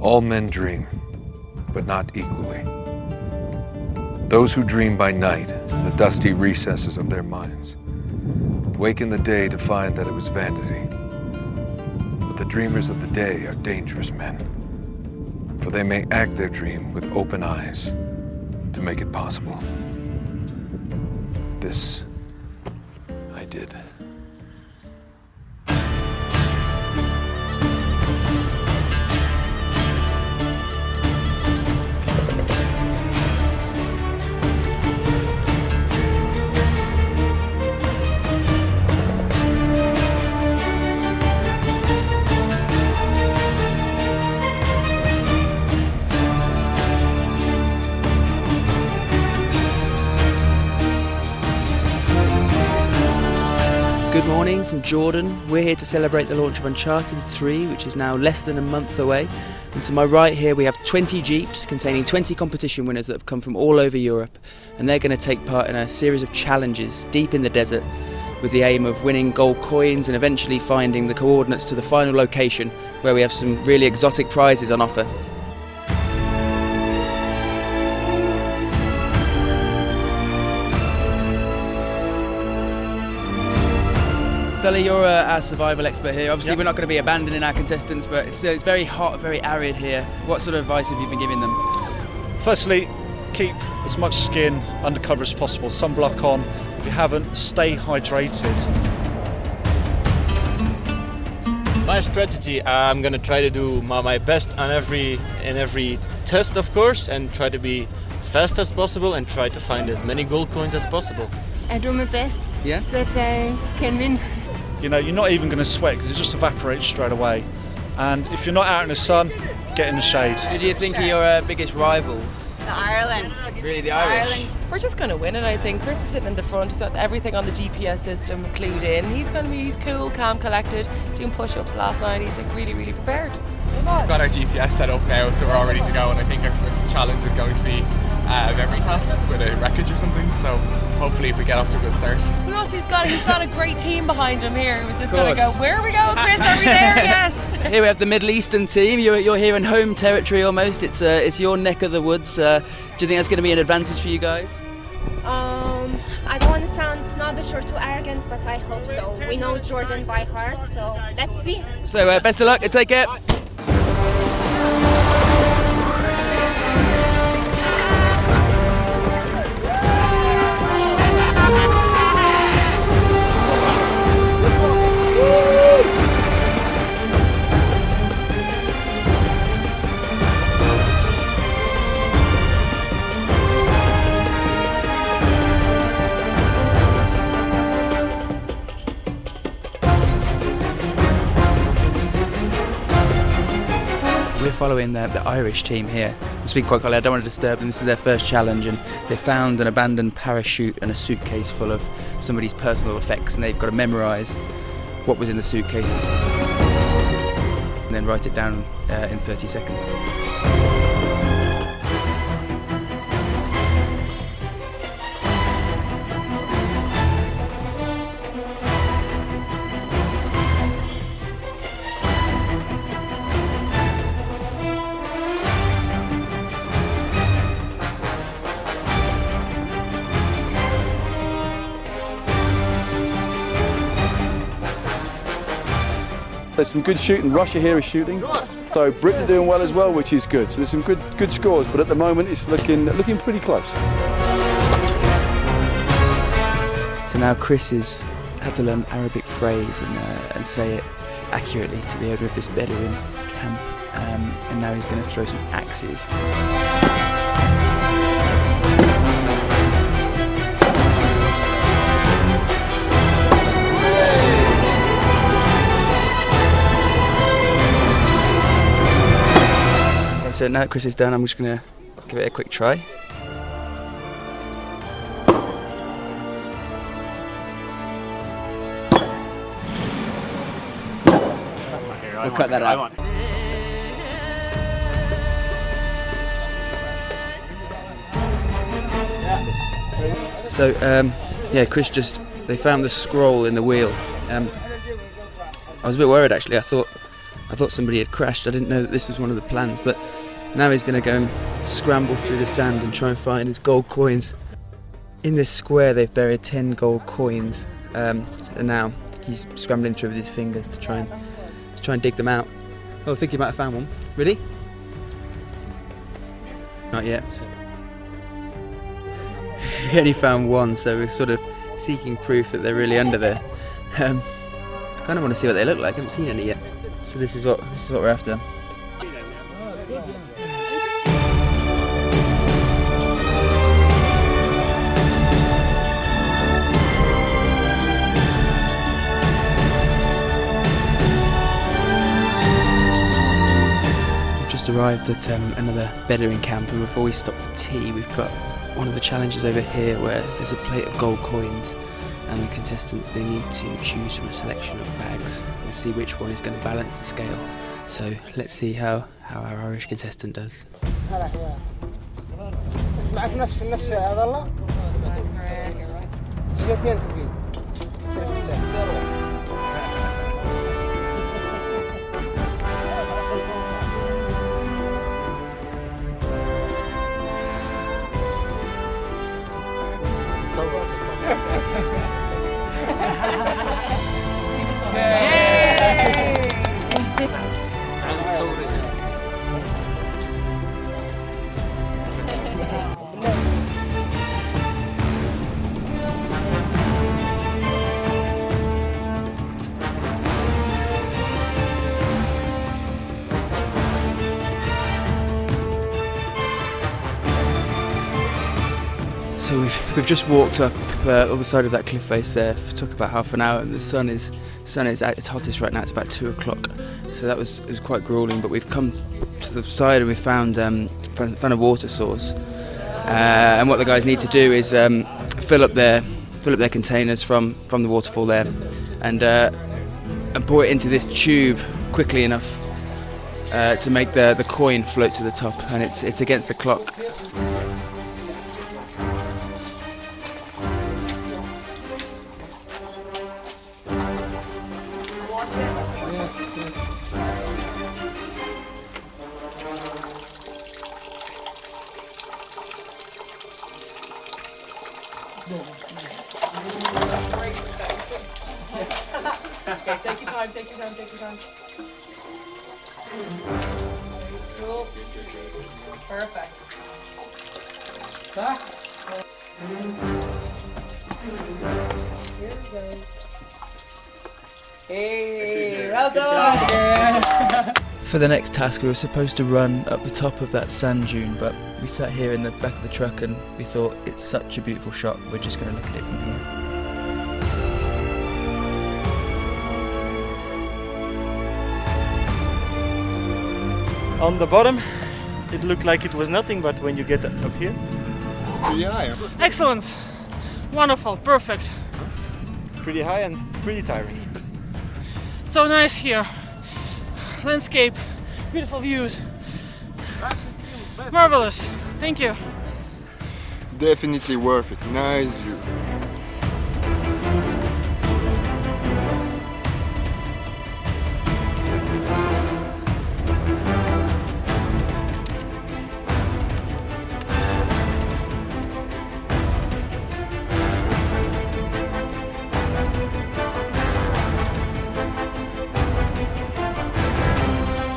All men dream, but not equally. Those who dream by night in the dusty recesses of their minds wake in the day to find that it was vanity. But the dreamers of the day are dangerous men, for they may act their dream with open eyes to make it possible. This I did. Good morning from Jordan. We're here to celebrate the launch of Uncharted 3, which is now less than a month away. And to my right here we have 20 Jeeps containing 20 competition winners that have come from all over Europe. And they're going to take part in a series of challenges deep in the desert with the aim of winning gold coins and eventually finding the coordinates to the final location where we have some really exotic prizes on offer. Sully, you're our survival expert here. Obviously, We're not going to be abandoning our contestants, but it's very hot, very arid here. What sort of advice have you been giving them? Firstly, keep as much skin undercover as possible. Sunblock on. If you haven't, stay hydrated. My strategy, I'm going to try to do my best in every test, of course, and try to be as fast as possible and try to find as many gold coins as possible. I do my best Yeah? that I can win. You know, you're not even going to sweat because it just evaporates straight away. And if you're not out in the sun, get in the shade. Who do you think are your biggest rivals? Ireland. Really, the Irish? We're just going to win it, I think. Chris is sitting in the front. He's got everything on the GPS system clued in. He's cool, calm, collected, doing push-ups last night. He's like really, really prepared. We've got our GPS set up now, so we're all ready to go, and I think our first challenge is going to be a memory task with a wreckage or something, so hopefully if we get off to a good start. Plus, he's got a great team behind him here who's just going to go, where are we going, Chris? Are we there? Yes. Here we have the Middle Eastern team. You're here in home territory almost. It's your neck of the woods. Do you think that's going to be an advantage for you guys? I don't want to sound snobbish or too arrogant, but I hope so. We know Jordan by heart, so let's see. So best of luck and take care. We're following the Irish team here. I'm speaking quite quietly, I don't want to disturb them. This is their first challenge, and they found an abandoned parachute and a suitcase full of somebody's personal effects, and they've got to memorise what was in the suitcase and then write it down in 30 seconds. There's some good shooting. Russia here is shooting, so Britain are doing well as well, which is good. So there's some good scores, but at the moment it's looking pretty close. So now Chris has had to learn an Arabic phrase and say it accurately to the owner of this Bedouin camp, and now he's going to throw some axes. So now that Chris is done, I'm just going to give it a quick try. We'll cut that out. So, yeah, Chris they found the scroll in the wheel. I was a bit worried actually. I thought I thought somebody had crashed. I didn't know that this was one of the plans, but now he's going to go and scramble through the sand and try and find his gold coins. In this square they've buried 10 gold coins, and now he's scrambling through with his fingers to try and dig them out. Oh, I think he might have found one. Really? Not yet. We only found one, so we're sort of seeking proof that they're really under there. Kind of want to see what they look like. I haven't seen any yet. So this is what we're after. We've just arrived at another Bedouin camp, and before we stop for tea, we've got one of the challenges over here where there's a plate of gold coins, and the contestants, they need to choose from a selection of bags and see which one is going to balance the scale. So let's see how our Irish contestant does. So we've just walked up other side of that cliff face there. It took about half an hour, and the sun is at its hottest right now. It's about 2 o'clock, so it was quite grueling. But we've come to the side and we found a water source. And what the guys need to do is fill up their containers from the waterfall there, and pour it into this tube quickly enough to make the coin float to the top. And it's against the clock. Okay, take your time. Cool. Perfect. Back. Here we go. Hey, well done! For the next task, we were supposed to run up the top of that sand dune, but we sat here in the back of the truck and we thought, it's such a beautiful shot, we're just going to look at it from here. On the bottom, it looked like it was nothing, but when you get up here, It's pretty high. Excellent. Wonderful. Perfect. pretty high and pretty tiring. So nice here. Landscape. Beautiful views. Marvelous. Thank you. Definitely worth it. Nice view.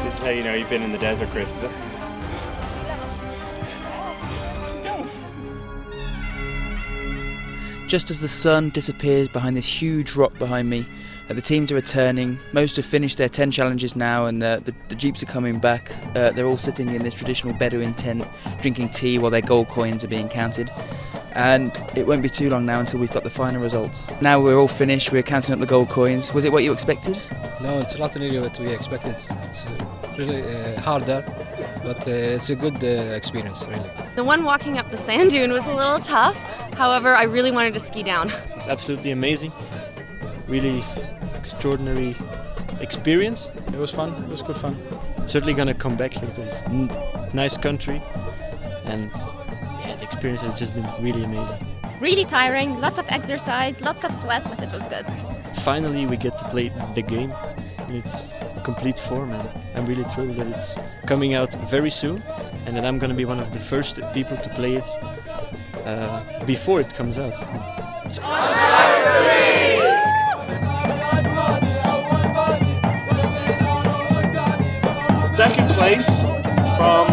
This is how you know you've been in the desert, Chris, is it? Just as the sun disappears behind this huge rock behind me, the teams are returning. Most have finished their 10 challenges now, and the jeeps are coming back. They're all sitting in this traditional Bedouin tent, drinking tea while their gold coins are being counted. And it won't be too long now until we've got the final results. Now we're all finished, we're counting up the gold coins. Was it what you expected? No, it's not really what we expected. It's really harder, but it's a good experience, really. The one walking up the sand dune was a little tough. However, I really wanted to ski down. It was absolutely amazing. Really extraordinary experience. It was fun. It was good fun. Certainly gonna come back here because it's nice country, and yeah, the experience has just been really amazing. Really tiring, lots of exercise, lots of sweat, but it was good. Finally, we get to play the game. It's complete form, and I'm really thrilled that it's coming out very soon, and that I'm going to be one of the first people to play it before it comes out. Second place from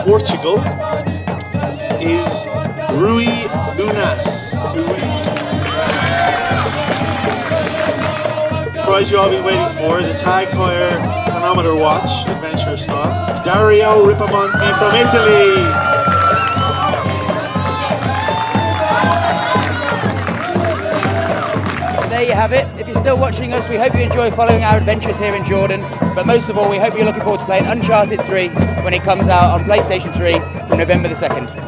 Portugal is Rui Unas. Prize you all been waiting for, the Tag Heuer Chronometer Watch, adventure style. Dario Ripamonti from Italy. There you have it. If you're still watching us, we hope you enjoy following our adventures here in Jordan. But most of all, we hope you're looking forward to playing Uncharted 3 when it comes out on PlayStation 3 from November the 2nd.